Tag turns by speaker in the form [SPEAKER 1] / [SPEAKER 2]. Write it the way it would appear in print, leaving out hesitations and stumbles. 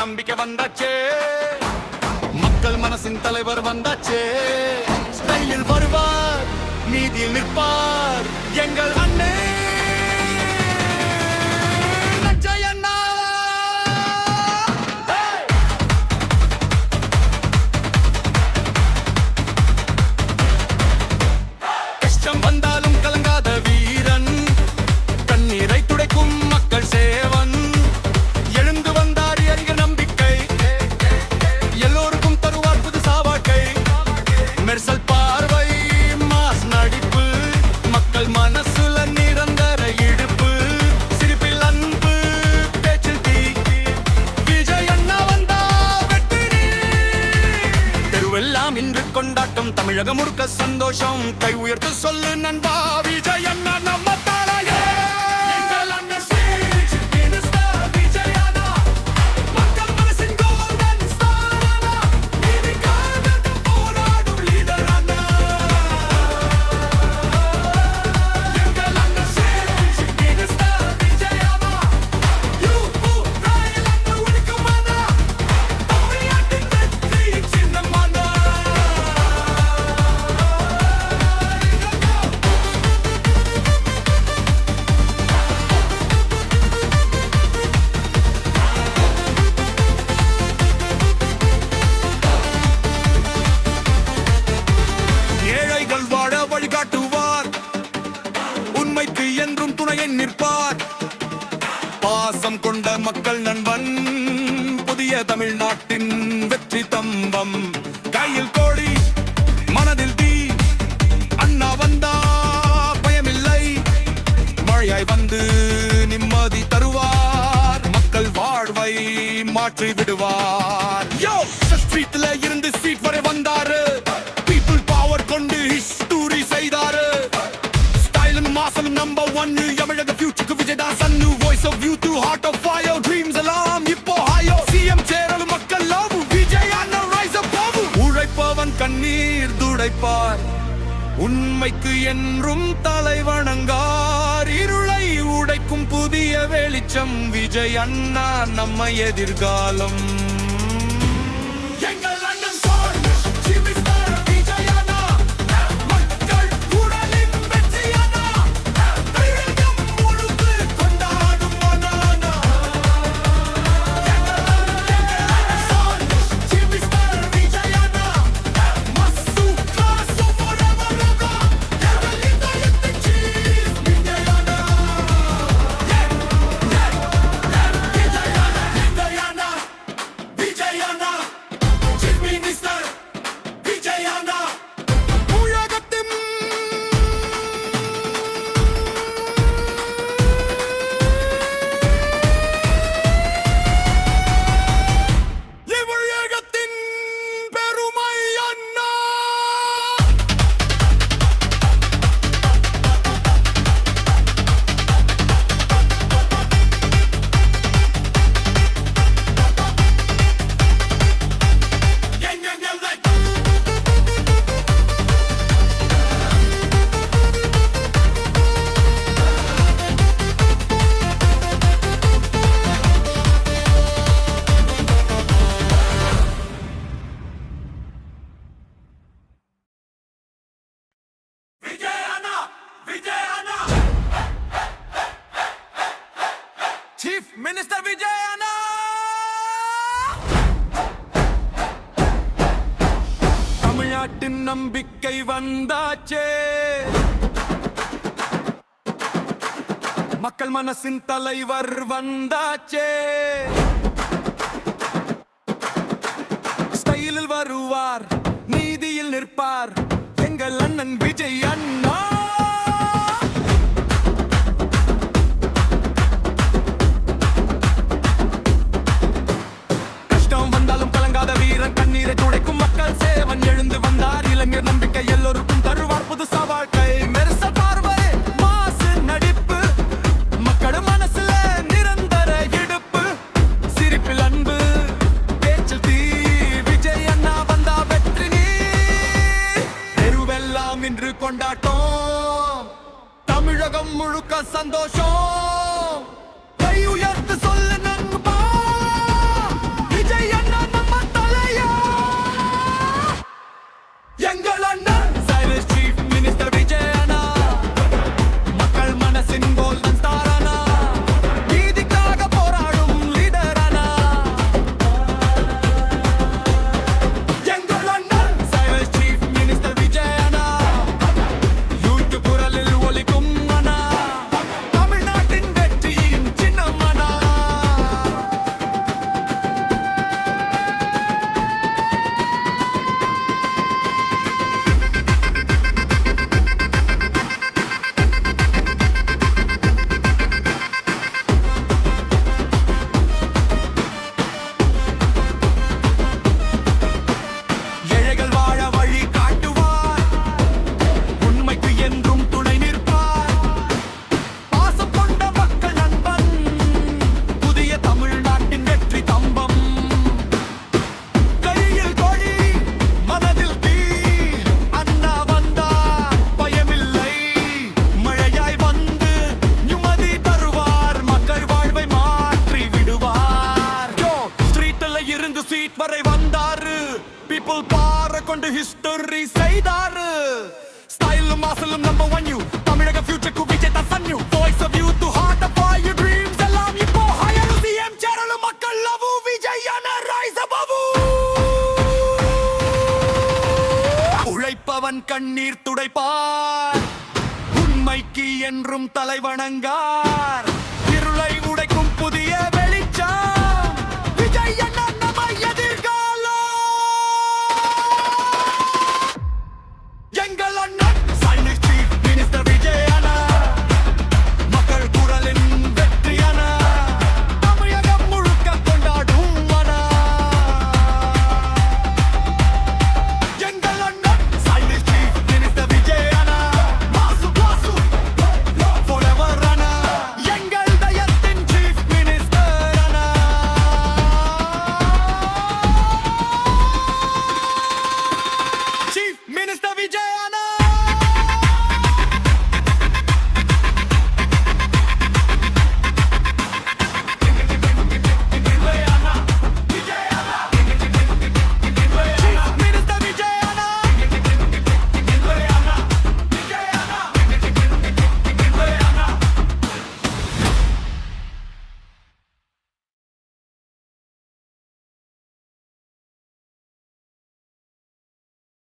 [SPEAKER 1] நம்பிக்கை வந்தாச்சே, மக்கள் மனசின் தலைவர் வந்தாச்சே. ஸ்டைலில் வருவார், நீதியில் நிற்பார் எங்கள் அண்ணே நஞ்சையண்ணா. கஷ்டம் வந்தாலும் கலங்காத வீரன், கண்ணீரை துடைக்கும் மக்கள் சேவன். எழுந்து வந்தார் எங்க நம்பிக்கை, எல்லோருக்கும் தருவார் புது சாவாக்கை. மெர்சல் பார்வை, மாஸ் நடிப்பு, மக்கள் மனசுல நிரந்தர இடுப்பு. சிரிப்பில் அன்பு, பேச்சில் தீ, விஜய் அண்ணா வந்தா வெற்றி. தெருவெல்லாம் இன்று கொண்டாட்டம், தமிழகம் முழுக்க சந்தோஷம். கை உயர்த்து சொல்லு நண்பா, விஜய் அண்ணா நம்ம தாளையே. வழிகாட்டுவார், உண்மைக்கு என்றும் துணையை நிற்பார். பாசம் கொண்ட மக்கள் நண்பன், புதிய தமிழ்நாட்டின் வெற்றி தம்பம். கையில் கோடி, மனதில் தீ, அண்ணா வந்தா பயமில்லை. மழையாய் வந்து நிம்மதி தருவார், மக்கள் வாழ்வை மாற்றி விடுவார். ஸ்ட்ரீட்ல இருந்து சீட் வரை வந்தாரு, பீப்புள் பவர் கொண்டு ஹிஸ்டரி செய்தாரு. ஸ்டைலும் மாசலும் நம்பர் ஒன், தமிழக ஃபியூச்சருக்கு விஜய் தான் சன்னு. Voice of youth, heart of fire, dreams எல்லாம் இப்போ ஹையோ. சிஎம் சேரலும் மக்கள் லவ், விஜய் அண்ணா ரைஸ் அப் பாபு. உழைப்பவன் கண்ணீர் துடைப்பார், உண்மைக்கு என்றும் தலை வணங்கார். இருளை உடைக்கும் புதிய வெளிச்சம், விஜய் அண்ணா நம்ம எதிர்காலம். சீஃப் மினிஸ்டர் விஜய் அண்ணா. தமிழ்நாட்டின் நம்பிக்கை வந்தாச்சே, மக்கள் மனசின் தலைவர் வந்தாச்சே. ஸ்டைலில் வருவார், நீதியில் நிற்பார் எங்கள் அண்ணன் விஜய் அண்ணா. கண்ணீரை துடைக்கும் மக்கள் சேவன். எழுந்து வந்தார் இளைஞர் நம்பிக்கை, எல்லோருக்கும் தருவார் புது சவாழ்க்கை. மெர்சல் பார்வை, மாசு நடிப்பு, மக்கள் மனசுல நிரந்தர இடுப்பு. சிரிப்பில் அன்பு, பேச்சில் தீ, விஜய் அண்ணா வந்தா வெற்றி. தெருவெல்லாம் இன்று கொண்டாட்டம், தமிழகம் முழுக்க சந்தோஷம். கை உயர்த்து சொல்லு நண்பா, உண்மைக்கு என்றும் தலைவணங்கார் இருளை உடைக்கும் புதிய வெளிச்சம் விஜய் அண்ணா நம்ம எதிர்காலம் எங்கள் அண்ணன் சைனிக் சீஃப் மினிஸ்டர் விஜய் அண்ணா மக்கள் குரலின் வெற்றி அண்ணா தமிழகம் முழுக்க கொண்டாடும் அண்ணா எங்கள் அண்ணன் சைனிக் சீஃப் மினிஸ்டர் விஜய் அண்ணா மாசு மாசு forever அண்ணா எங்கள் தயத்தின் சீஃப் மினிஸ்டர் அண்ணா சீஃப் மினிஸ்டர் விஜய் அண்ணா